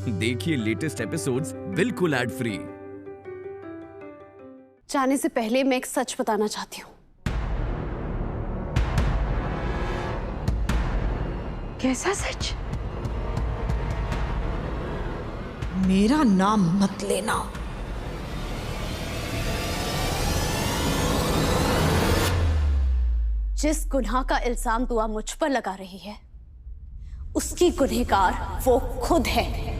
देखिए latest episodes बिल्कुल ad free. जाने से पहले मैं एक सच बताना चाहती हूँ। कैसा सच? मेरा नाम मत लेना। जिस गुनाह का इल्जाम दुआ मुझ पर लगा रही है, उसकी गुनहगार वो खुद है।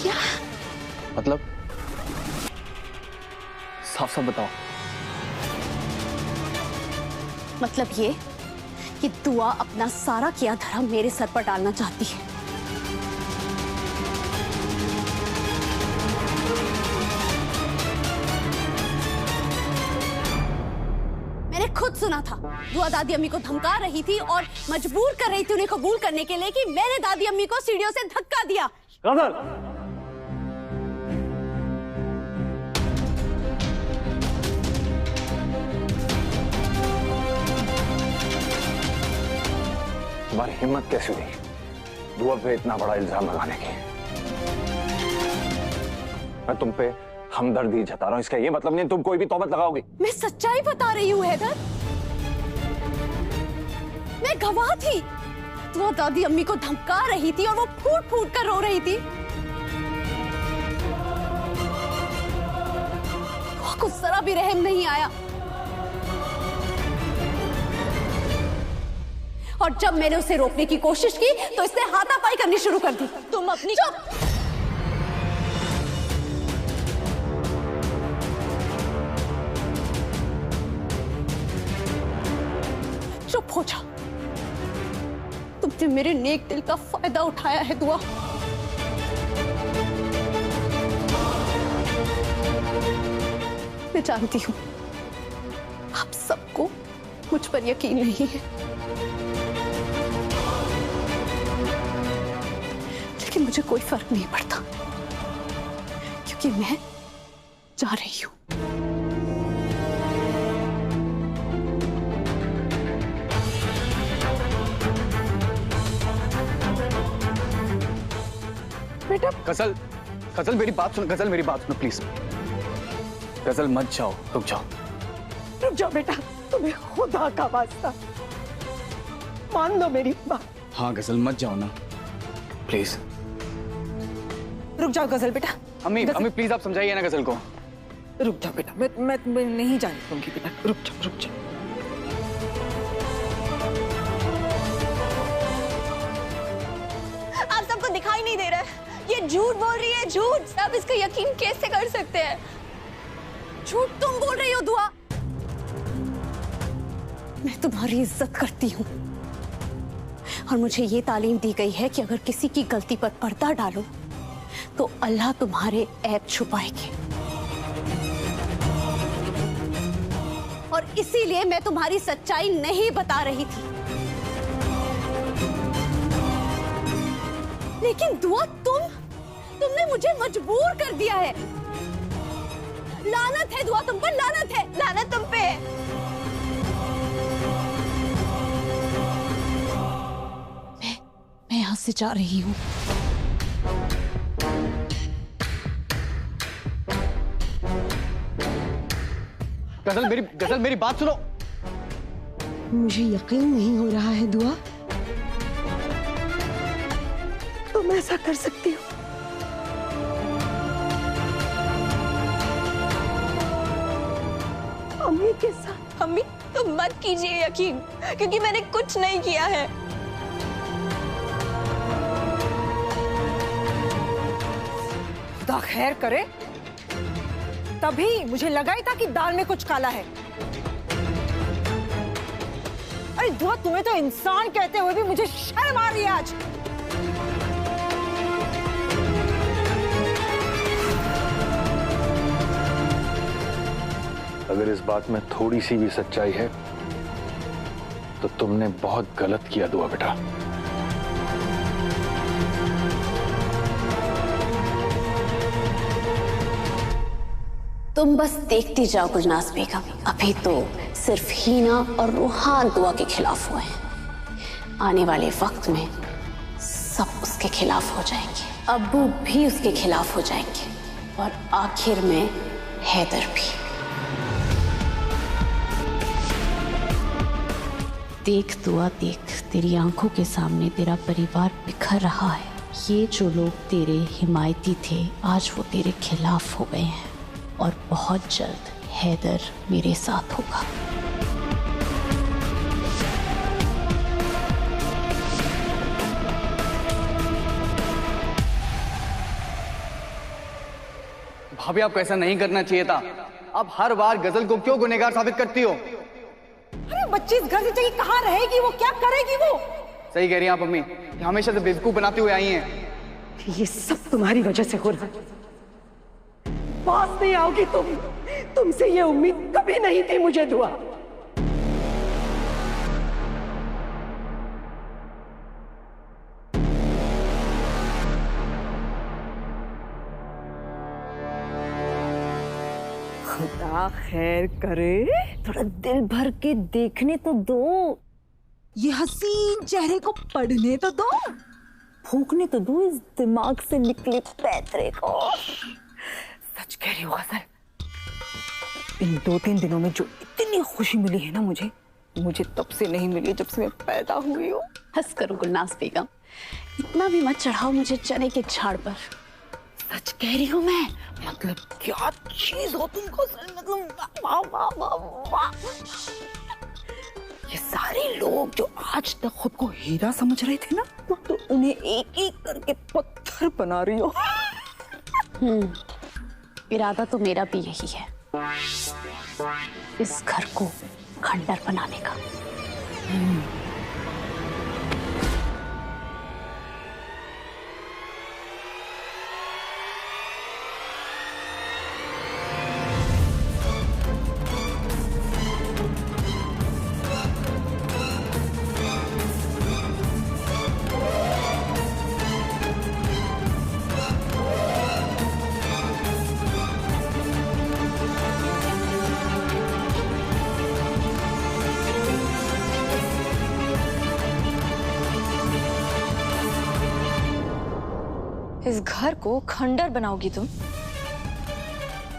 क्या मतलब साफ साफ बताओ। मतलब ये कि दुआ अपना सारा किया धर्म मेरे सर पर डालना चाहती है। मैंने खुद सुना था, दुआ दादी अम्मी को धमका रही थी और मजबूर कर रही थी उन्हें कबूल करने के लिए कि मैंने दादी अम्मी को सीढ़ियों से धक्का दिया। तुम्हारी हिम्मत कैसे हुई दुआ पे इतना बड़ा इल्जाम लगाने की? मैं तुम पे हमदर्दी जता रहा हूं, इसका ये मतलब नहीं तुम कोई भी तौबत लगाओगी। मैं सच्चाई बता रही हूँ हैदर, मैं गवाह थी। दुआ दादी अम्मी को धमका रही थी और वो फूट फूट कर रो रही थी। दुआ को जरा भी रहम नहीं आया। और जब मैंने उसे रोकने की कोशिश की तो इसने हाथापाई करनी शुरू कर दी। तुम अपनी चुप। चुप हो जाओ। तुमने मेरे नेक दिल का फायदा उठाया है दुआ। मैं जानती हूं आप सबको मुझ पर यकीन नहीं है, लेकिन मुझे कोई फर्क नहीं पड़ता क्योंकि मैं जा रही हूं। बेटा गजल, गजल मेरी बात सुनो, गजल मेरी बात सुनो प्लीज। गजल मत जाओ, रुक जाओ। रुक जाओ बेटा, तुम्हें खुदा का वास्ता मान लो मेरी बात। हाँ गजल मत जाओ ना प्लीज। रुक जाओ गजल बेटा। अम्मी अम्मी प्लीज आप समझाइए ना गजल को। रुक जाओ बेटा, मैं नहीं जाने दूंगी बेटा। रुक जाओ रुक जाओ। आप सबको दिखाई नहीं दे रहा है? ये झूठ बोल रही है, झूठ। आप इसका यकीन कैसे कर सकते हैं? झूठ तुम बोल रही हो दुआ। मैं तुम्हारी इज्जत करती हूँ और मुझे ये तालीम दी गई है कि अगर किसी की गलती पर पर्दा डालो तो अल्लाह तुम्हारे ऐब छुपाएंगे। और इसीलिए मैं तुम्हारी सच्चाई नहीं बता रही थी। लेकिन दुआ तुमने मुझे मजबूर कर दिया है। लानत है दुआ तुम पर, लानत है। लानत तुम पे है। मैं यहां से जा रही हूं। गजल मेरी बात सुनो। मुझे यकीन नहीं हो रहा है दुआ, तुम ऐसा कर सकती हो। अम्मी के साथ। अम्मी तुम मत कीजिए यकीन, क्योंकि मैंने कुछ नहीं किया है। खुदा खैर करे, तभी मुझे लगा ही था कि दाल में कुछ काला है। अरे दुआ, तुम्हें तो इंसान कहते हुए भी मुझे शर्म आ रही है आज। अगर इस बात में थोड़ी सी भी सच्चाई है तो तुमने बहुत गलत किया दुआ बेटा। तुम बस देखती जाओ गुलनाज बेगम, अभी तो सिर्फ हीना और रूहान दुआ के खिलाफ हुए हैं। आने वाले वक्त में सब उसके खिलाफ हो जाएंगे, अब्बू भी उसके खिलाफ हो जाएंगे और आखिर में हैदर भी। देख दुआ देख, तेरी आंखों के सामने तेरा परिवार बिखर रहा है। ये जो लोग तेरे हिमायती थे आज वो तेरे खिलाफ हो गए हैं और बहुत जल्द हैदर मेरे साथ होगा। भाभी आपको ऐसा नहीं करना चाहिए था। आप हर बार गजल को क्यों गुनहगार साबित करती हो? अरे बच्ची इस घर से चाहिए कहाँ रहेगी वो, क्या करेगी वो? सही कह रही हैं आप अम्मी, कि हमेशा से बेवकूफ बनाते हुए आई हैं। ये सब तुम्हारी वजह से हो रहा है। पास नहीं आओगी तुम, तुमसे ये उम्मीद कभी नहीं थी मुझे दुआ। खुदा खैर करे, थोड़ा दिल भर के देखने तो दो, ये हसीन चेहरे को पढ़ने तो दो, फूकने तो दो इस दिमाग से निकले पैतरे को। सच कह रही हो गजल, इन 2-3 दिनों में जो इतनी खुशी मिली है ना मुझे तब से नहीं मिली जब से मैं पैदा हुई हूँ। हंस करो गुलनाज बेगम, इतना भी मत चढ़ाओ मुझे चने के झाड़ पर। सच कह रही हूँ मैं, मतलब क्या चीज हो तुम गजल, मतलब वाह वाह वाह वाह। ये सारे लोग जो आज तक खुद को हीरा समझ रहे थे ना, तो उन्हें एक एक करके पत्थर बना रही हो। इरादा तो मेरा भी यही है, इस घर को खंडर बनाने का। इस घर को खंडर बनाओगी तुम?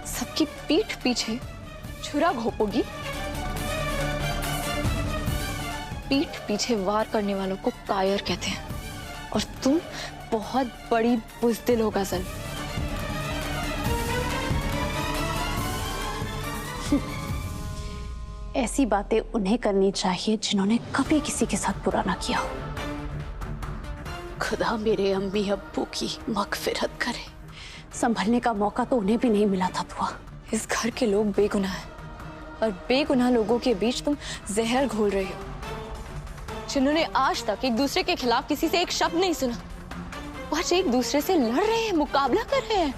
सबकी पीठ पीछे छुरा घोपोगी? पीठ पीछे वार करने वालों को कायर कहते हैं और तुम बहुत बड़ी बुज़दिल हो गजल। ऐसी बातें उन्हें करनी चाहिए जिन्होंने कभी किसी के साथ बुरा ना किया हो। खुदा मेरे अम्मी अब्बू की मगफिरत करे, संभलने का मौका तो उन्हें भी नहीं मिला था दुआ। इस घर के लोग बेगुनाह हैं और बेगुनाह लोगों के बीच तुम जहर घोल रही हो। जिन्होंने आज तक एक दूसरे के खिलाफ किसी से एक शब्द नहीं सुना, आज एक दूसरे से लड़ रहे हैं, मुकाबला कर रहे हैं।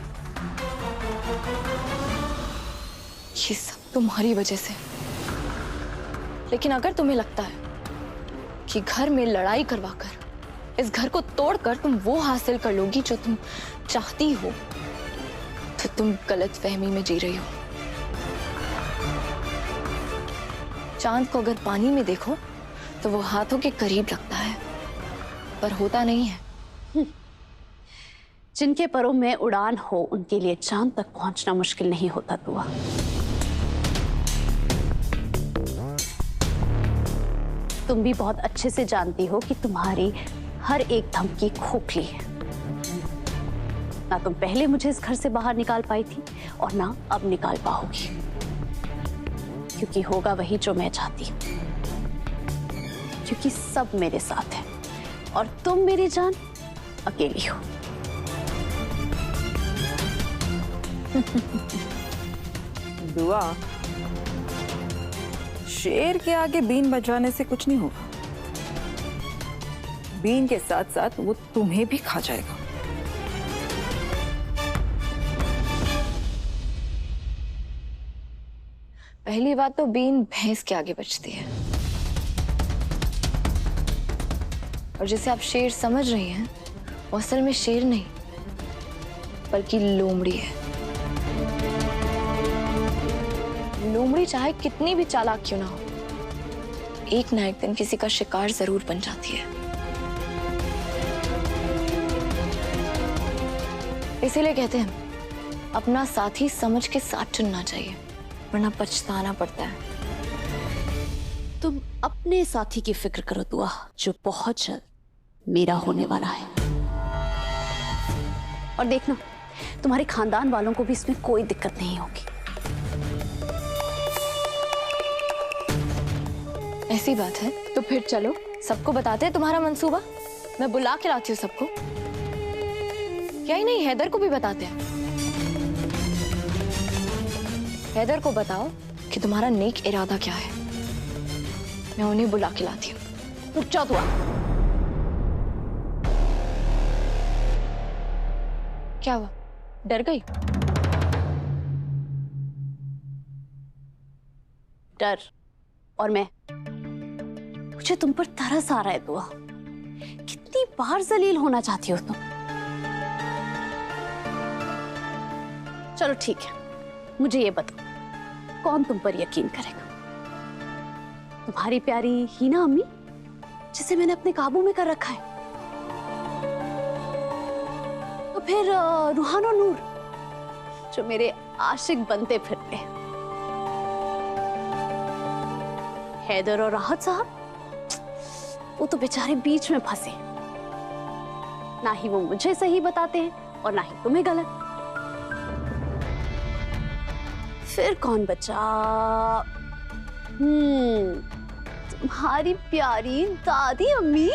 ये सब तुम्हारी वजह से। लेकिन अगर तुम्हें लगता है कि घर में लड़ाई करवाकर इस घर को तोड़कर तुम वो हासिल कर लोगी जो तुम चाहती हो, तो तुम गलत फहमी में जी रही हो। चांद को अगर पानी में देखो तो वो हाथों के करीब लगता है, पर होता नहीं है। जिनके परों में उड़ान हो उनके लिए चांद तक पहुंचना मुश्किल नहीं होता दुआ। तुम भी बहुत अच्छे से जानती हो कि तुम्हारी हर एक धमकी खोखली है। ना तुम पहले मुझे इस घर से बाहर निकाल पाई थी और ना अब निकाल पाओगी, क्योंकि होगा वही जो मैं चाहती हूँ। क्योंकि सब मेरे साथ है और तुम मेरी जान अकेली हो। दुआ, शेर के आगे बीन बजाने से कुछ नहीं होगा। बीन के साथ साथ वो तुम्हें भी खा जाएगा। पहली बात तो बीन भैंस के आगे बचती है, और जिसे आप शेर समझ रही हैं वो असल में शेर नहीं बल्कि लोमड़ी है। लोमड़ी चाहे कितनी भी चालाक क्यों ना हो, एक ना एक दिन किसी का शिकार जरूर बन जाती है। इसीलिए कहते हैं अपना साथी समझ के साथ चुनना चाहिए, वरना पछताना पड़ता है। तुम अपने साथी की फिक्र करो दुआ, जो बहुत जल्द मेरा होने वाला है। और देखना, तुम्हारे खानदान वालों को भी इसमें कोई दिक्कत नहीं होगी। ऐसी बात है तो फिर चलो सबको बताते हैं तुम्हारा मंसूबा। मैं बुला के लाती हूँ सबको। क्या ही नहीं, हैदर को भी बताते हैं। हैदर को बताओ कि तुम्हारा नेक इरादा क्या है। मैं उन्हें बुला के लाती हूँ। रुक जाओ दुआ। क्या हुआ, डर गई? डर और मैं, मुझे तुम पर तरस आ रहा है दुआ। कितनी बार जलील होना चाहती हो तुम। चलो ठीक है, मुझे ये बताओ कौन तुम पर यकीन करेगा? तुम्हारी प्यारी हीना अम्मी, जिसे मैंने अपने काबू में कर रखा है? तो फिर रूहान और नूर, जो मेरे आशिक बनते फिरते हैं? हैदर और राहत साहब, वो तो बेचारे बीच में फंसे। ना ही वो मुझे सही बताते हैं और ना ही तुम्हें गलत। फिर कौन बचा? तुम्हारी प्यारी दादी अम्मी।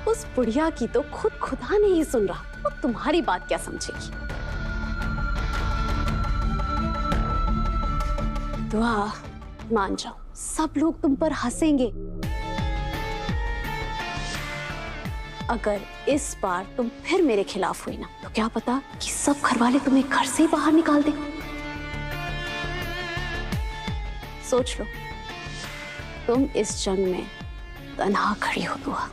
उस बुढ़िया की तो खुद खुदा नहीं सुन रहा, वो तुम्हारी बात क्या समझेगी? दुआ, मान जाओ सब लोग तुम पर हंसेंगे। अगर इस बार तुम फिर मेरे खिलाफ हुई ना, तो क्या पता कि सब घरवाले तुम्हें घर से ही बाहर निकाल दें। सोच लो, तुम इस जंग में तन्हा खड़ी हो दुआ।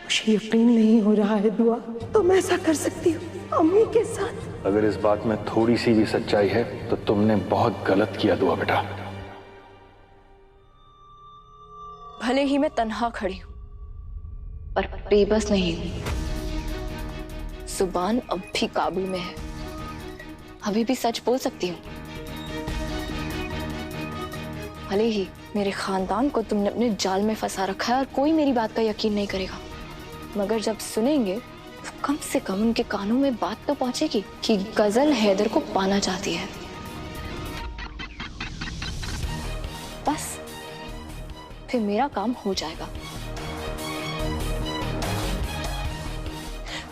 मुझे यकीन नहीं हो रहा है दुआ, तुम ऐसा कर सकती हो अम्मी के साथ? अगर इस बात में थोड़ी सी भी सच्चाई है तो तुमने बहुत गलत किया दुआ बेटा। भले ही मैं तन्हा खड़ी हूं, पर बेबस नहीं हूं। जुबान अब भी काबू में है, अभी भी सच बोल सकती हूँ। भले ही मेरे खानदान को तुमने अपने जाल में फंसा रखा है और कोई मेरी बात का यकीन नहीं करेगा, मगर जब सुनेंगे तो कम से कम उनके कानों में बात तो पहुंचेगी कि गजल हैदर को पाना चाहती है। बस फिर मेरा काम हो जाएगा।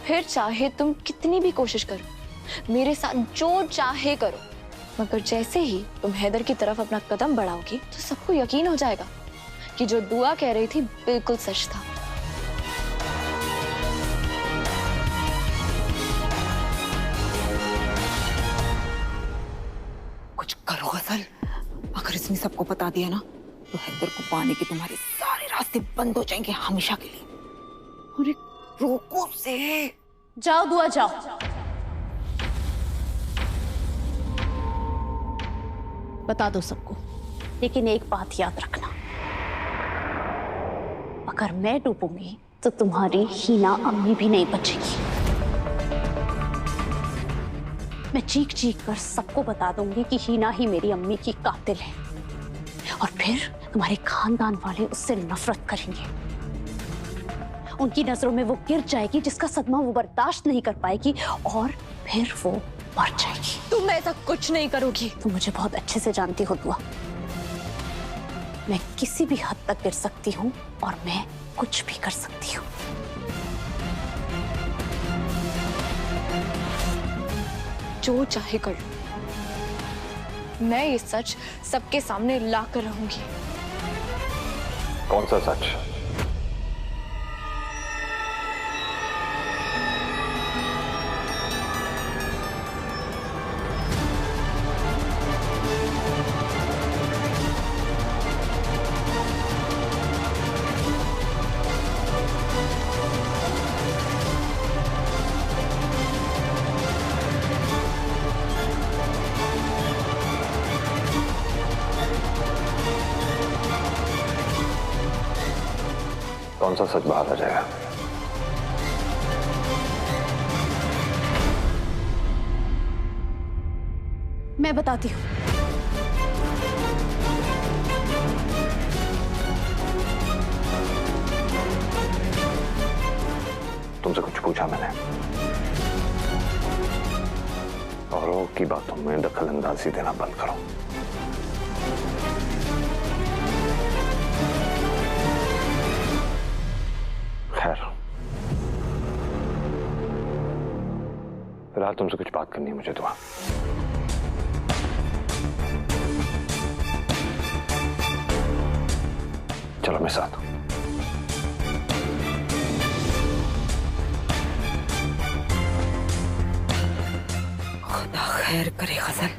फिर चाहे तुम कितनी भी कोशिश करो, मेरे साथ जो चाहे करो, मगर जैसे ही तुम हैदर की तरफ अपना कदम बढ़ाओगी तो सबको यकीन हो जाएगा कि जो दुआ कह रही थी बिल्कुल सच था। कुछ करो गजल, अगर इसने सबको बता दिया ना तो हैदर को पाने के तुम्हारे सारे रास्ते बंद हो जाएंगे हमेशा के लिए। अरे रोको से। जाओ दुआ जाओ। बता दो सबको, लेकिन एक बात याद रखना, अगर मैं डूबूंगी तो तुम्हारी हीना अम्मी भी नहीं बचेगी। मैं चीख चीख कर सबको बता दूंगी कि हीना ही मेरी अम्मी की कातिल है, और फिर तुम्हारे खानदान वाले उससे नफरत करेंगे। उनकी नजरों में वो गिर जाएगी जिसका सदमा वो बर्दाश्त नहीं कर पाएगी, और फिर वो मर जाएगी। तुम ऐसा कुछ नहीं करोगी। तुम मुझे बहुत अच्छे से जानती हो दुआ, मैं किसी भी हद तक गिर सकती हूँ और मैं कुछ भी कर सकती हूँ। जो चाहे कर लो, मैं ये सच सबके सामने ला कर रहूंगी। कौन सा सच? कौन सा सच बाहर आ जाएगा? मैं बताती हूँ। तुमसे कुछ पूछा मैंने? औरों की बातों में दखल अंदाजी देना बंद करो। खैर, फिलहाल तुमसे कुछ बात करनी है मुझे। दुआ, चलो मेरे साथ। खुदा खैर करे गजल,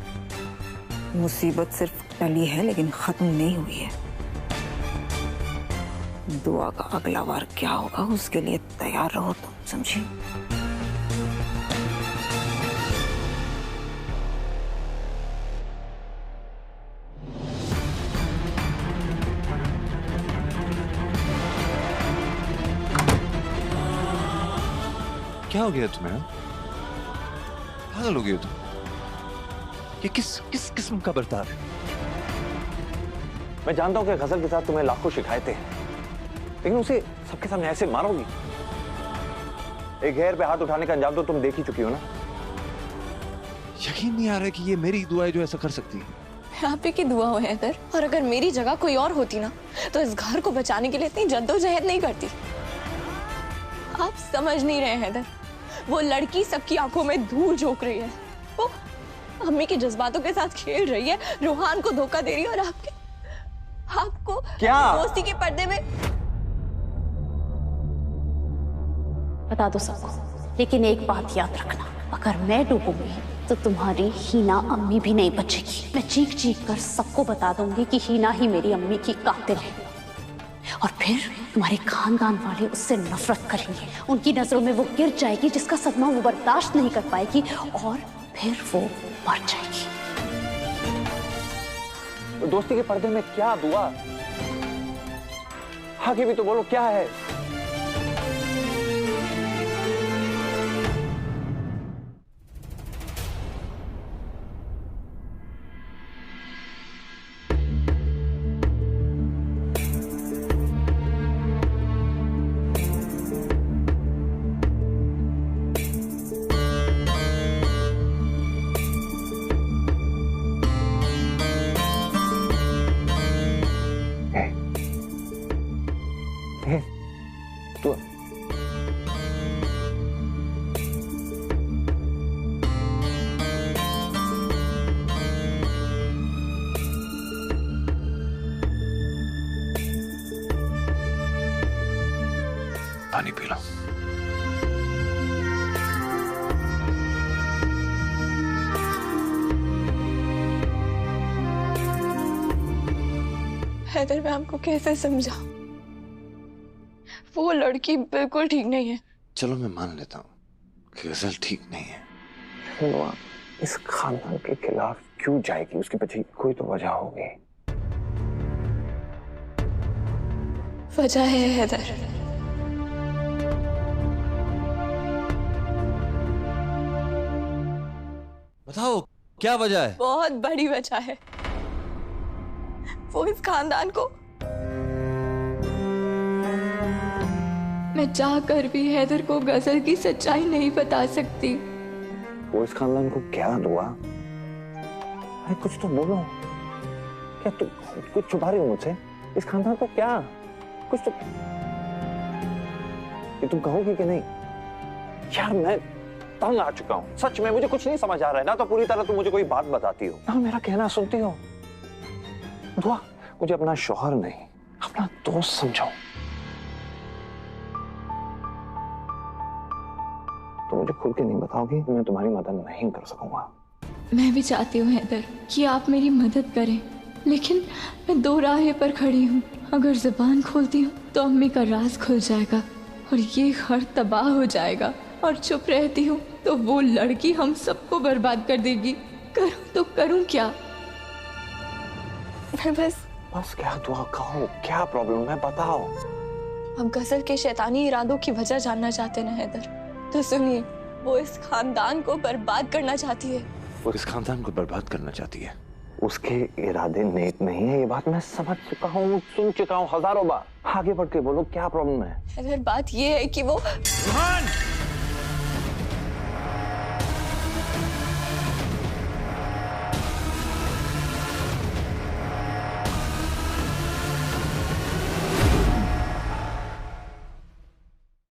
मुसीबत सिर्फ टली है लेकिन खत्म नहीं हुई है। दुआ का अगला बार क्या होगा उसके लिए तैयार रहो तुम, समझी? क्या हो गया तुम्हें? पागल हो गई हो तुम? ये किस किस किस्म का बर्ताव है? मैं जानता हूं कि गजल के साथ तुम्हें लाखों शिकायतें हैं, लेकिन उसे सबके सामने ऐसे मारोगी? एक गैर पे हाथ उठाने का अंजाम तो तुम देख ही चुकी हो ना। यकीन नहीं आ रहा कि ये मेरी दुआ है जो ऐसा कर सकती है। आप ही की दुआ हो हैदर, और अगर मेरी जगह कोई और होती ना तो इस घर को बचाने के लिए इतनी जद्दोजहद नहीं करती। आप समझ नहीं रहे हैदर, वो लड़की सबकी आंखों में धूल झोंक रही है। वो अम्मी के जज्बातों के साथ खेल रही है, रूहान को धोखा दे रही है, और आपको क्या दोस्ती के पर्दे में। बता दो सबको, लेकिन एक बात याद रखना, अगर मैं डूबूंगी तो तुम्हारी हीना अम्मी भी नहीं बचेगी। मैं चीख चीख कर सबको बता दूंगी कि हीना ही मेरी अम्मी की कातिल है, और फिर तुम्हारे खानदान वाले उससे नफरत करेंगे। उनकी नजरों में वो गिर जाएगी जिसका सदमा वो बर्दाश्त नहीं कर पाएगी, और फिर वो मर जाएगी। दोस्ती के पर्दे में क्या दुआ? आगे भी तो बोलो, क्या है? पानी पी लो। हैदर, मैं आपको कैसे समझाऊं? वो लड़की बिल्कुल ठीक नहीं है। चलो मैं मान लेता हूँ कि गजल ठीक नहीं है, इस खानदान के खिलाफ क्यों जाएगी? उसके पीछे कोई तो वजह होगी। वजह है हैदर, बताओ क्या वजह है? बहुत बड़ी वजह है। वो इस खानदान को, मैं चाहकर भी हैदर को गजल की सच्चाई नहीं बता सकती। वो इस खानदान को क्या दुआ? अरे कुछ तो बोलो, क्या तुम कुछ छुपा रही हो मुझसे? इस खानदान को क्या? कुछ तो ये तुम कहोगे कि नहीं? यार मैं तंग आ चुका हूं, सच में मुझे कुछ नहीं समझ आ रहा है। ना तो पूरी तरह तुम मुझे कोई बात बताती हो, ना मेरा कहना सुनती हो। दुआ, मुझे अपना शौहर नहीं, अपना दोस्त समझो। तो मुझे खुल के नहीं बताओगी, मैं तुम्हारी मदद नहीं कर सकूंगा। मैं भी चाहती हूँ हैदर कि आप मेरी मदद करें, लेकिन मैं दो राहे पर खड़ी हूँ। अगर जुबान खोलती हूँ तो अम्मी का राज खुल जाएगा और ये घर तबाह हो जाएगा, और चुप रहती हूँ तो वो लड़की हम सबको बर्बाद कर देगी। करूँ तो करूँ क्या? मैं बस क्या दुआ कहो, क्या प्रॉब्लम है बताओ। अब गजल के शैतानी इरादों की वजह जानना चाहते ना हैदर, तो सुनिए, वो इस खानदान को बर्बाद करना चाहती है। वो इस खानदान को बर्बाद करना चाहती है। उसके इरादे नेक नहीं है, ये बात मैं समझ चुका हूँ, सुन चुका हूँ हजारों बार। आगे बढ़ के बोलो क्या प्रॉब्लम है? हैदर, बात ये है कि वो रूहान